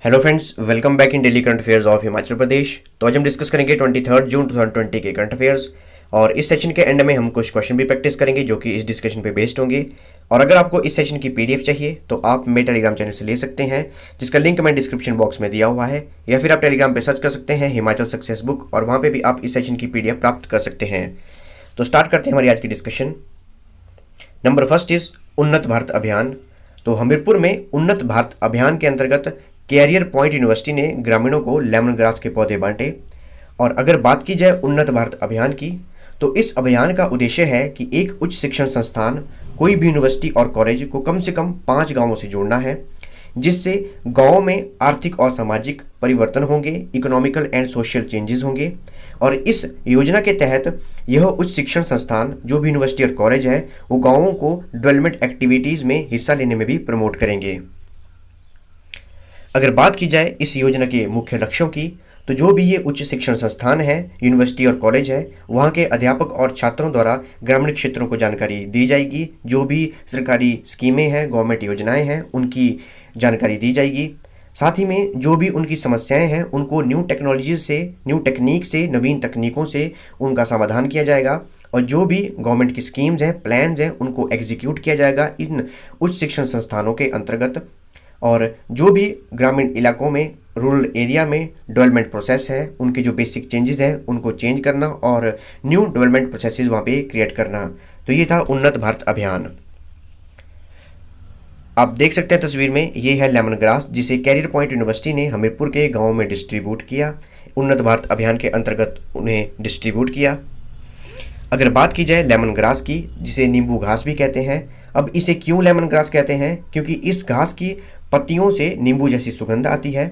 Hello friends, welcome back in daily current affairs of Himachal Pradesh. तो आज हम डिस्कस करेंगे 23 जून 2020 के करंट अफेयर्स। और इस सेशन के एंड में हम कुछ क्वेश्चन भी प्रैक्टिस करेंगे जो कि इस डिस्कशन पे बेस्ड होंगे। और अगर आपको इस सेशन की पीडीएफ चाहिए तो आप मेरे टेलीग्राम चैनल से ले सकते हैं, जिसका लिंक मैं डिस्क्रिप्शन बॉक्स में दिया हुआ है, या फिर आप टेलीग्राम पे सर्च कर सकते हैं हिमाचल सक्सेस बुक, और वहाँ पे भी आप इस सेशन की पीडीएफ प्राप्त कर सकते हैं। तो स्टार्ट करते हैं हमारी आज की डिस्कशन। नंबर फर्स्ट इज उन्नत भारत अभियान। तो हमीरपुर में उन्नत भारत अभियान के अंतर्गत कैरियर पॉइंट यूनिवर्सिटी ने ग्रामीणों को लेमन ग्रास के पौधे बांटे। और अगर बात की जाए उन्नत भारत अभियान की, तो इस अभियान का उद्देश्य है कि एक उच्च शिक्षण संस्थान, कोई भी यूनिवर्सिटी और कॉलेज को कम से कम 5 गांवों से जोड़ना है, जिससे गांव में आर्थिक और सामाजिक परिवर्तन होंगे, इकोनॉमिकल एंड सोशल चेंजेस होंगे। और इस योजना के तहत यह उच्च शिक्षण संस्थान, जो भी यूनिवर्सिटी और कॉलेज है, वो गांवों को डेवलपमेंट एक्टिविटीज़ में हिस्सा लेने में भी प्रमोट करेंगे। अगर बात की जाए इस योजना के मुख्य लक्ष्यों की, तो जो भी ये उच्च शिक्षण संस्थान है, यूनिवर्सिटी और कॉलेज है, वहाँ के अध्यापक और छात्रों द्वारा ग्रामीण क्षेत्रों को जानकारी दी जाएगी। जो भी सरकारी स्कीमें हैं, गवर्नमेंट योजनाएं हैं, उनकी जानकारी दी जाएगी। साथ ही में जो भी उनकी समस्याएं हैं, उनको न्यू टेक्नोलॉजी से, न्यू टेक्निक से, नवीन तकनीकों से उनका समाधान किया जाएगा। और जो भी गवर्नमेंट की स्कीम्स हैं, प्लान्स हैं, उनको एग्जीक्यूट किया जाएगा इन उच्च शिक्षण संस्थानों के अंतर्गत। और जो भी ग्रामीण इलाकों में, रूरल एरिया में डेवलपमेंट प्रोसेस है, उनके जो बेसिक चेंजेस हैं उनको चेंज करना और न्यू डेवलपमेंट प्रोसेसेस वहाँ पे क्रिएट करना। तो ये था उन्नत भारत अभियान। आप देख सकते हैं तस्वीर में, ये है लेमन ग्रास, जिसे कैरियर पॉइंट यूनिवर्सिटी ने हमीरपुर के गाँव में डिस्ट्रीब्यूट किया, उन्नत भारत अभियान के अंतर्गत उन्हें डिस्ट्रीब्यूट किया। अगर बात की जाए लेमन ग्रास की, जिसे नींबू घास भी कहते हैं, अब इसे क्यों लेमन ग्रास कहते हैं? क्योंकि इस घास की पत्तियों से नींबू जैसी सुगंध आती है।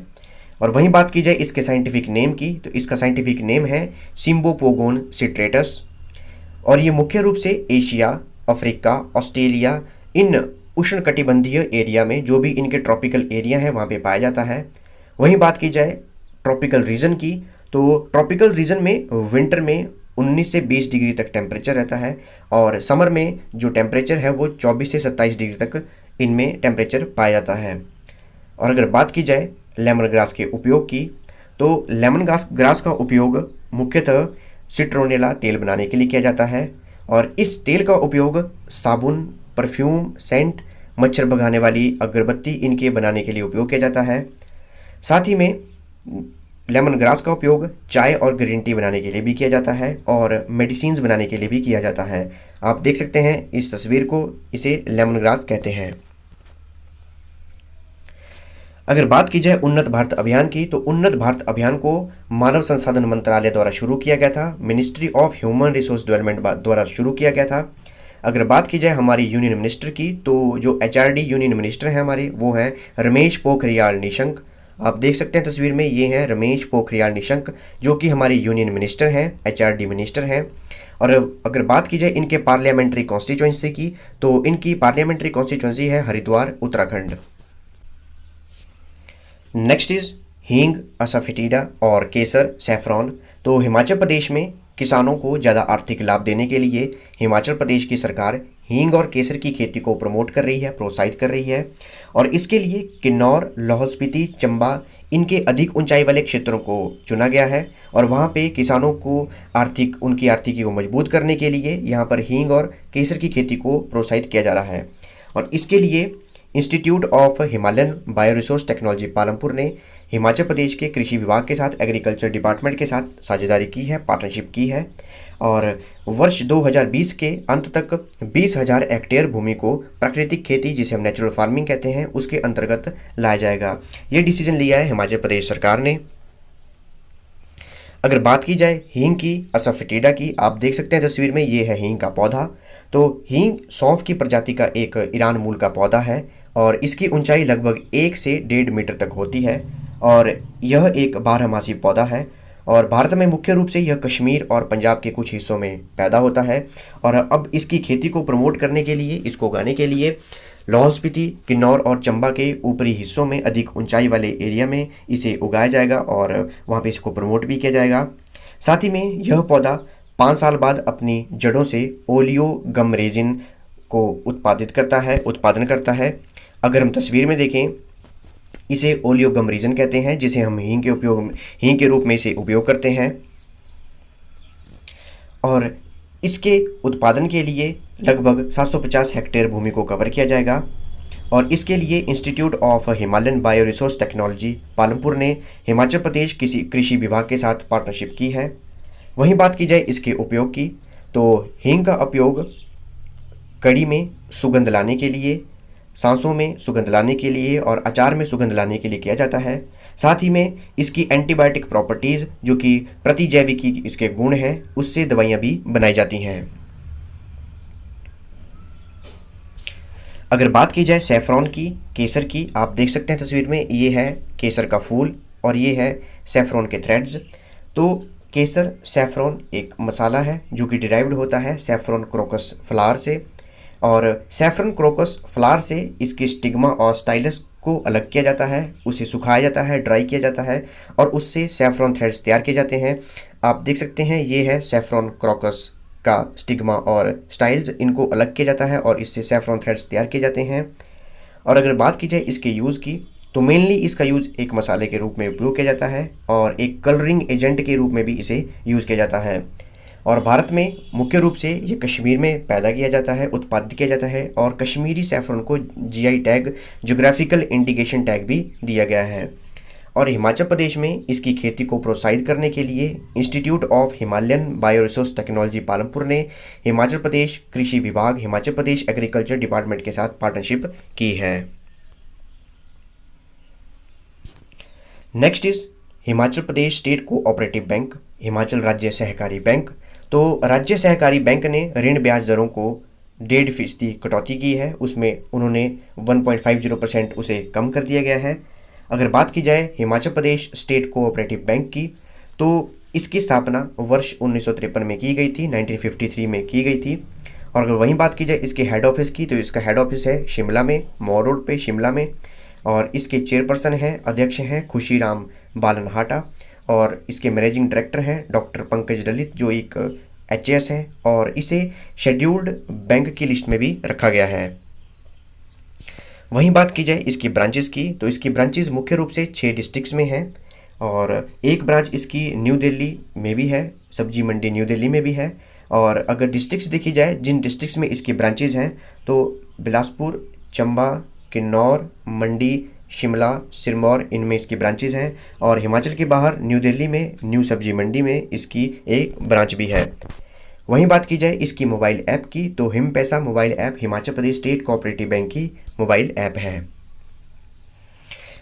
और वहीं बात की जाए इसके साइंटिफिक नेम की, तो इसका साइंटिफिक नेम है सिम्बोपोगोन सिट्रेटस। और ये मुख्य रूप से एशिया, अफ्रीका, ऑस्ट्रेलिया, इन उष्णकटिबंधीय एरिया में, जो भी इनके ट्रॉपिकल एरिया है, वहाँ पे पाया जाता है। वहीं बात की जाए ट्रॉपिकल रीजन की, तो ट्रॉपिकल रीजन में विंटर में 19 से 20 डिग्री तक टेम्परेचर रहता है, और समर में जो टेम्परेचर है वो 24 से 27 डिग्री तक इनमें टेम्परेचर पाया जाता है। और अगर बात की जाए लेमन ग्रास के उपयोग की, तो लेमन ग्रास का उपयोग मुख्यतः सिट्रोनेला तेल बनाने के लिए किया जाता है। और इस तेल का उपयोग साबुन, परफ्यूम, सेंट, मच्छर भगाने वाली अगरबत्ती, इनके बनाने के लिए उपयोग किया जाता है। साथ ही में लेमन ग्रास का उपयोग चाय और ग्रीन टी बनाने के लिए भी किया जाता है, और मेडिसिन्स बनाने के लिए भी किया जाता है। आप देख सकते हैं इस तस्वीर को, इसे लेमन ग्रास कहते हैं। अगर बात की जाए उन्नत भारत अभियान की, तो उन्नत भारत अभियान को मानव संसाधन मंत्रालय द्वारा शुरू किया गया था, ministry of human resource development द्वारा शुरू किया गया था। अगर बात की जाए हमारी यूनियन मिनिस्टर की, तो जो एचआरडी यूनियन मिनिस्टर हैं हमारे, वो हैं रमेश पोखरियाल निशंक। आप देख सकते हैं तस्वीर में, ये हैं रमेश पोखरियाल निशंक, जो कि हमारे यूनियन मिनिस्टर हैं, एचआरडी मिनिस्टर हैं। और अगर बात की जाए इनके पार्लियामेंट्री कॉन्स्टिट्यूंसी की, तो इनकी पार्लियामेंट्री कॉन्स्टिट्यूंसी है हरिद्वार, उत्तराखंड। नेक्स्ट इज हींग, असाफेटिडा और केसर, सैफरॉन। तो हिमाचल प्रदेश में किसानों को ज़्यादा आर्थिक लाभ देने के लिए हिमाचल प्रदेश की सरकार हींग और केसर की खेती को प्रमोट कर रही है, प्रोत्साहित कर रही है। और इसके लिए किन्नौर, लाहौल स्पीति, चंबा, इनके अधिक ऊंचाई वाले क्षेत्रों को चुना गया है। और वहाँ पे किसानों को उनकी आर्थिकी को मजबूत करने के लिए यहाँ पर हींग और केसर की खेती को प्रोत्साहित किया जा रहा है। और इसके लिए institute of Himalayan bio resource technology Palampur ने हिमाचल प्रदेश के कृषि विभाग के साथ, एग्रीकल्चर डिपार्टमेंट के साथ साझेदारी की है, पार्टनरशिप की है। और वर्ष 2020 के अंत तक 20,000 हेक्टेयर भूमि को प्राकृतिक खेती, जिसे हम नेचुरल फार्मिंग कहते हैं, उसके अंतर्गत लाया जाएगा। ये डिसीजन लिया है हिमाचल प्रदेश सरकार ने। अगर बात की जाए हींग की, असाफेटिडा की, आप देख सकते हैं तस्वीर में, ये है हींग का पौधा। तो हींग सौंफ की प्रजाति का एक ईरान मूल का पौधा है, और इसकी ऊंचाई लगभग 1 से 1.5 मीटर तक होती है, और यह एक बारहमासी पौधा है। और भारत में मुख्य रूप से यह कश्मीर और पंजाब के कुछ हिस्सों में पैदा होता है। और अब इसकी खेती को प्रमोट करने के लिए, इसको उगाने के लिए लाहौल स्पीति, किन्नौर और चंबा के ऊपरी हिस्सों में, अधिक ऊंचाई वाले एरिया में इसे उगाया जाएगा, और वहाँ पे इसको प्रमोट भी किया जाएगा। साथ ही में यह पौधा 5 साल बाद अपनी जड़ों से ओलियो गम रेजिन को उत्पादन करता है। अगर हम तस्वीर में देखें, इसे ओलियोगम रीजन कहते हैं, जिसे हम हींग के रूप में इसे उपयोग करते हैं। और इसके उत्पादन के लिए लगभग 750 हेक्टेयर भूमि को कवर किया जाएगा। और इसके लिए institute of Himalayan bio resource technology Palampur ने हिमाचल प्रदेश किसी कृषि विभाग के साथ पार्टनरशिप की है। वहीं बात की जाए इसके उपयोग की, तो हींग का उपयोग कड़ी में सुगंध लाने के लिए, सांसों में सुगंध लाने के लिए और अचार में सुगंध लाने के लिए किया जाता है। साथ ही में इसकी एंटीबायोटिक प्रॉपर्टीज़, जो कि प्रतिजैविकी इसके गुण हैं, उससे दवाइयाँ भी बनाई जाती हैं। अगर बात की जाए सैफरॉन की, केसर की, आप देख सकते हैं तस्वीर में, ये है केसर का फूल और ये है सैफरॉन के थ्रेड्स। तो केसर सैफरॉन एक मसाला है जो कि डिराइव्ड होता है सैफरॉन क्रोकस फ्लावर से, और सैफरन क्रोकस फ्लावर से इसके स्टिग्मा और स्टाइलस को अलग किया जाता है, उसे सुखाया जाता है, ड्राई किया जाता है और उससे सैफरॉन थ्रेड्स तैयार किए जाते हैं। आप देख सकते हैं ये है सैफरॉन क्रोकस का स्टिग्मा और स्टाइल्स, इनको अलग किया जाता है और इससे सैफरॉन थ्रेड्स तैयार किए जाते हैं। और अगर बात की जाए इसके यूज़ की, तो मेनली इसका यूज़ एक मसाले के रूप में उपयोग किया जाता है और एक कलरिंग एजेंट के रूप में भी इसे यूज़ किया जाता है। और भारत में मुख्य रूप से ये कश्मीर में पैदा किया जाता है, उत्पादित किया जाता है और कश्मीरी सैफरन को GI tag, geographical indication tag भी दिया गया है। और हिमाचल प्रदेश में इसकी खेती को प्रोत्साहित करने के लिए institute of Himalayan bio resource technology Palampur ने हिमाचल प्रदेश कृषि विभाग, हिमाचल प्रदेश एग्रीकल्चर डिपार्टमेंट के साथ पार्टनरशिप की है। Next is Himachal Pradesh state cooperative bank, Himachal राज्य सहकारी बैंक। तो राज्य सहकारी बैंक ने ऋण ब्याज दरों को 1.5% कटौती की है, उसमें उन्होंने 1.50% उसे कम कर दिया गया है। अगर बात की जाए Himachal Pradesh state cooperative bank की, तो इसकी स्थापना वर्ष 1953 में की गई थी, 1953 में की गई थी। और अगर वहीं बात की जाए इसके हेड ऑफिस की, तो इसका हेड ऑफिस है शिमला में, मॉल रोड पे शिमला में। और इसके चेयरपर्सन हैं, अध्यक्ष हैं खुशीराम बालनहाटा और इसके मैनेजिंग डायरेक्टर हैं डॉक्टर पंकज ललित, जो एक एचएएस है और इसे शेड्यूल्ड बैंक की लिस्ट में भी रखा गया है। वहीं बात की जाए इसकी ब्रांचेस की, तो इसकी ब्रांचेस मुख्य रूप से 6 डिस्ट्रिक्ट्स में हैं और एक ब्रांच इसकी न्यू दिल्ली में भी है, सब्जी मंडी न्यू दिल्ली में भी है। और अगर डिस्ट्रिक्ट्स देखी जाए, जिन डिस्ट्रिक्ट्स में इसकी ब्रांचेज हैं, तो बिलासपुर, चंबा, किन्नौर, मंडी, शिमला, सिरमौर, इनमें इसकी ब्रांचेज हैं। और हिमाचल के बाहर न्यू दिल्ली में न्यू सब्जी मंडी में इसकी एक ब्रांच भी है। वहीं बात की जाए इसकी मोबाइल ऐप की, तो हिम पैसा mobile app Himachal Pradesh state cooperative bank की मोबाइल ऐप है।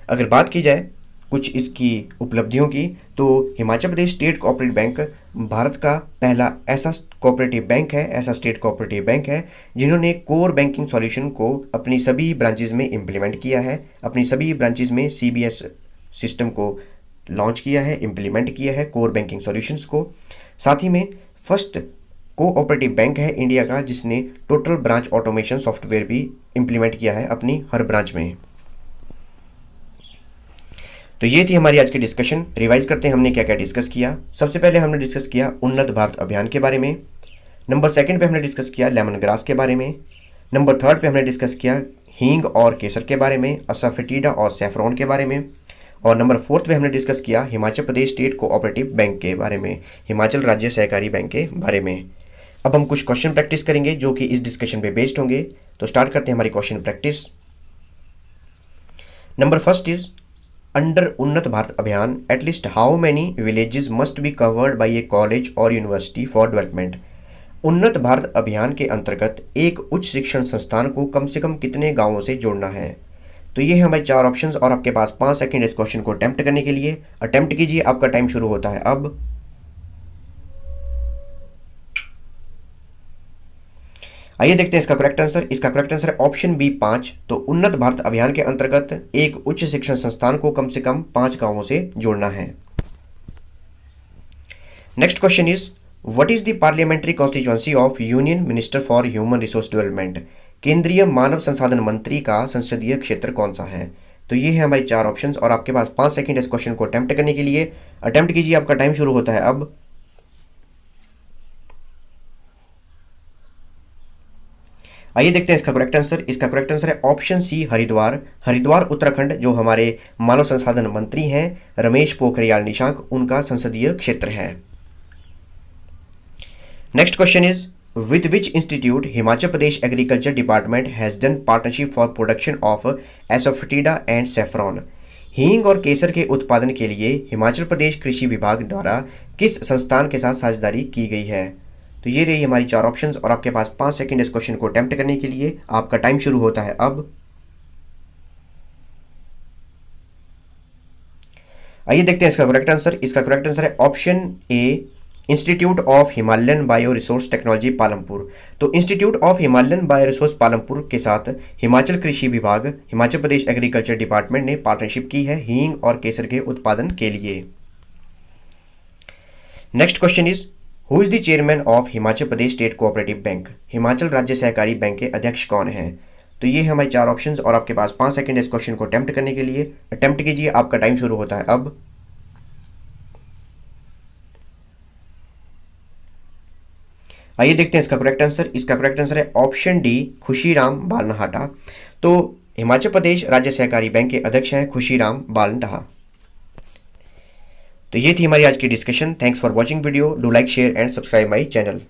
अगर बात की जाए कुछ इसकी उपलब्धियों की, तो Himachal Pradesh state cooperative bank Bharat का पहला ऐसा कोऑपरेटिव बैंक है, ऐसा स्टेट कोऑपरेटिव बैंक है जिन्होंने कोर बैंकिंग सॉल्यूशन को अपनी सभी ब्रांचेज में इम्प्लीमेंट किया है, अपनी सभी ब्रांचेज में सीबीएस सिस्टम को लॉन्च किया है, इम्प्लीमेंट किया है कोर बैंकिंग सॉल्यूशंस को। साथ ही में फर्स्ट कोऑपरेटिव बैंक है इंडिया का जिसने टोटल ब्रांच ऑटोमेशन सॉफ्टवेयर भी इम्प्लीमेंट किया है अपनी हर ब्रांच में। तो ये थी हमारी आज की डिस्कशन। रिवाइज करते हैं हमने क्या क्या डिस्कस किया। सबसे पहले हमने डिस्कस किया उन्नत भारत अभियान के बारे में। नंबर 2 पे हमने डिस्कस किया लेमन ग्रास के बारे में। नंबर 3 पे हमने डिस्कस किया हींग और केसर के बारे में, असाफेटिडा और सैफरॉन के बारे में। और नंबर 4 पे हमने डिस्कस किया Himachal Pradesh state cooperative bank के बारे में, हिमाचल राज्य सहकारी बैंक के बारे में। अब हम कुछ क्वेश्चन प्रैक्टिस करेंगे जो कि इस डिस्कशन पे बेस्ड होंगे। तो स्टार्ट करते हैं हमारी question practice. Number 1 is under उन्नत भारत अभियान at least how many villages must be covered by A college और यूनिवर्सिटी फॉर डेवलपमेंट। उन्नत भारत अभियान के अंतर्गत एक उच्च शिक्षण संस्थान को कम से कम कितने गांवों से जोड़ना है। तो ये है हमारे 4 ऑप्शंस और आपके पास 5 सेकंड इस क्वेश्चन को अटेम्प्ट करने के लिए। अटेम्प्ट कीजिए, आपका टाइम शुरू होता है अब। आइए देखते हैं इसका करेक्ट आंसर। इसका करेक्ट आंसर है ऑप्शन बी 5। तो उन्नत भारत अभियान के अंतर्गत एक उच्च शिक्षण संस्थान को कम से कम 5 गांवों से जोड़ना है। Next question is what is the parliamentary constituency of union minister for human resource development. केंद्रीय मानव संसाधन मंत्री का संसदीय क्षेत्र कौन सा है। तो ये है हमारी 4 ऑप्शंस और आपके पास 5 सेकंड इस क्वेश्चन को अटेम्प्ट करने के लिए। अटेम्प्ट कीजिए, आपका टाइम शुरू होता है अब। आइए देखते हैं इसका करेक्ट आंसर। इसका करेक्ट आंसर है ऑप्शन सी, हरिद्वार। हरिद्वार उत्तराखंड, जो हमारे मानव संसाधन मंत्री हैं रमेश पोखरियाल निशंक, उनका संसदीय क्षेत्र है। Next question is, with which institute Himachal Pradesh Agriculture Department has done partnership for production of asafoetida and saffron? हींग और केसर के उत्पादन के लिए हिमाचल प्रदेश कृषि विभाग द्वारा किस संस्थान के साथ साझेदारी की गई है? तो ये रही हमारी 4 ऑप्शंस और आपके पास 5 सेकंड इस क्वेश्चन को अटेम्प्ट करने के लिए। आपका टाइम शुरू होता है अब। आइए देखते हैं इसका करेक्ट आंसर। इसका करेक्ट आंसर है option A, institute of Himalayan bio resource technology Palampur. तो institute of Himalayan bio resource Palampur के साथ हिमाचल कृषि विभाग, हिमाचल प्रदेश एग्रीकल्चर डिपार्टमेंट ने पार्टनरशिप की है हींग और केसर के उत्पादन के लिए। Next question is, who is the chairman of Himachal Pradesh state cooperative bank? Himachal राज्य सहकारी बैंक के अध्यक्ष कौन हैं? तो ये है हमारी 4 ऑप्शंस और आपके पास 5 सेकंड इस क्वेश्चन को अटेम्प्ट करने के लिए। अटेम्प्ट कीजिए, आपका टाइम शुरू होता है अब। आइए देखते हैं इसका करेक्ट आंसर। इसका करेक्ट आंसर है ऑप्शन डी, खुशीराम बालनाहाटा। तो हिमाचल प्रदेश राज्य सहकारी बैंक के अध्यक्ष हैं खुशीराम बालनाहा। तो ये थी हमारी आज की discussion. Thanks for watching video. Do like, share and subscribe my channel.